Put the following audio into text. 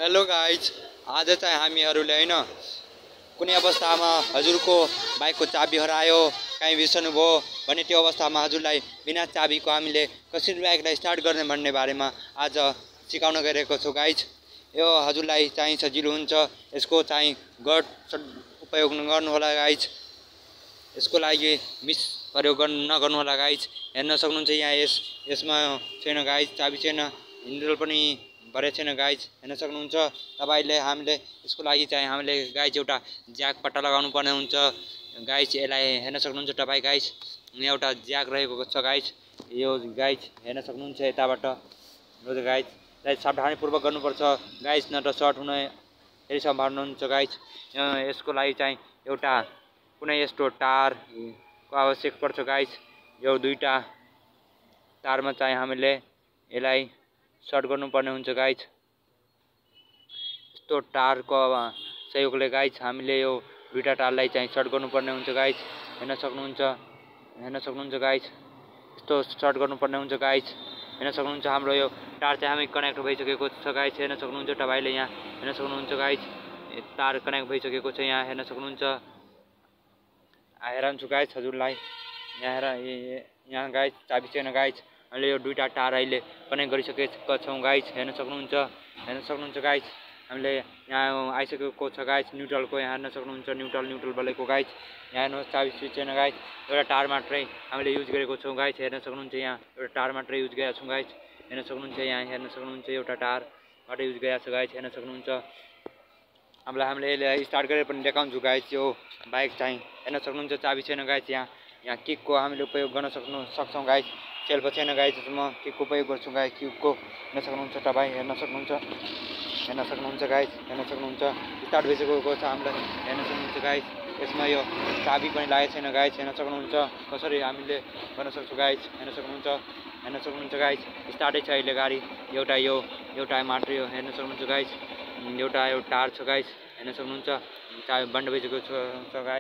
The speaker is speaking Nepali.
हेलो गाइज, आज चाहिँ हामीहरूले हैन कुनै अवस्थामा हजुरको बाइकको चाबी हरायो, कहीँ बिर्सनुभयो भने त्यो अवस्थामा हजुरलाई बिना चाबीको हामीले कसरी बाइकलाई स्टार्ट गर्ने भन्ने बारेमा आज सिकाउन गइरहेको छु गाइज। यो हजुरलाई चाहिँ सजिलो हुन्छ, यसको चाहिँ गड उपयोग गर्नु होला गाइज। यसको लागि मिस प्रयोग नगर्नु होला गाइज। हेर्न सक्नुहुन्छ यहाँ यसमा छैन गाइज, चाबी छैन, हिन्डल पनि भरे छैन गाइज। हेर्न सक्नुहुन्छ तपाईले हामीले यसको लागि चाहिँ हामीले गाइज एउटा ज्याक पट्टा लगाउनु पर्ने हुन्छ गाइज। यसलाई हेर्न सक्नुहुन्छ तपाईँ गाइज, यहाँ एउटा ज्याक रहेको छ गाइज। यो गाइज हेर्न सक्नुहुन्छ यताबाट हो गाइज। यसलाई सावधानीपूर्वक गर्नुपर्छ गाइज, न त सर्ट हुने धेरै सम्भावना हुन्छ गाइज। यसको लागि चाहिँ एउटा कुनै यस्तो तारको आवश्यक पर्छ गाइज। यो दुईटा तारमा चाहिँ हामीले यसलाई सर्ट गर्नुपर्ने हुन्छ गाइज। यस्तो तारको सहयोगले गाइज हामीले यो दुईटा तारलाई चाहिँ सर्ट गर्नुपर्ने हुन्छ गाइज। हेर्न सक्नुहुन्छ गाइज, यस्तो सर्ट गर्नुपर्ने हुन्छ गाइज। हेर्न सक्नुहुन्छ हाम्रो यो तार चाहिँ हामी कनेक्ट भइसकेको छ गाइज। हेर्न सक्नुहुन्छ तपाईले यहाँ हेर्न सक्नुहुन्छ गाइज, तार कनेक्ट भइसकेको छ यहाँ। हेर्न सक्नुहुन्छ, हेराउँछु गाइज हजुरलाई यहाँ गाइज चाबी छैन गाइज। हामीले यो दुईटा तार अहिले कनेक्ट गरिसकेका छौँ गाइज। हेर्न सक्नुहुन्छ गाइज, हामीले यहाँ आइसकेको छ गाइज न्युट्रलको। यहाँ हेर्न सक्नुहुन्छ न्युट्रल बलेको गाइज। यहाँ हेर्नुहोस् चाबी स्विच छैन गाइज, एउटा तार मात्रै हामीले युज गरेको छौँ गाइज। हेर्न सक्नुहुन्छ यहाँ एउटा तार मात्रै युज गरेका छौँ गाइज। हेर्न सक्नुहुन्छ यहाँ हेर्न सक्नुहुन्छ एउटा तार मात्रै युज गरेको छ गाइज। हेर्न सक्नुहुन्छ हामीले यसलाई स्टार्ट गरेर पनि देखाउँछु गाइज। यो बाइक चाहिँ हेर्न सक्नुहुन्छ चाबी छैन गाइज। यहाँ किकको हामीले उपयोग गर्न सक्छौँ गाइज। सेल्फ छैन गाइज, म किकको उपयोग गर्छु गाइज। किकको हेर्न सक्नुहुन्छ तपाईँ, हेर्न सक्नुहुन्छ गाइज। हेर्न सक्नुहुन्छ स्टार्ट भइसकेको छ हामीलाई। हेर्न सक्नुहुन्छ गाइज, यसमा यो चाबी पनि लागेको छैन गाइज। हेर्न सक्नुहुन्छ कसरी हामीले गर्न सक्छौँ गाइज। हेर्न सक्नुहुन्छ गाइज, स्टार्टै छ अहिले गाडी। एउटा मात्रै हो। हेर्न सक्नुहुन्छ गाइज, एउटा तार छ गाइज। हेर्न सक्नुहुन्छ चाबी बन्द भइसकेको छ गाइज।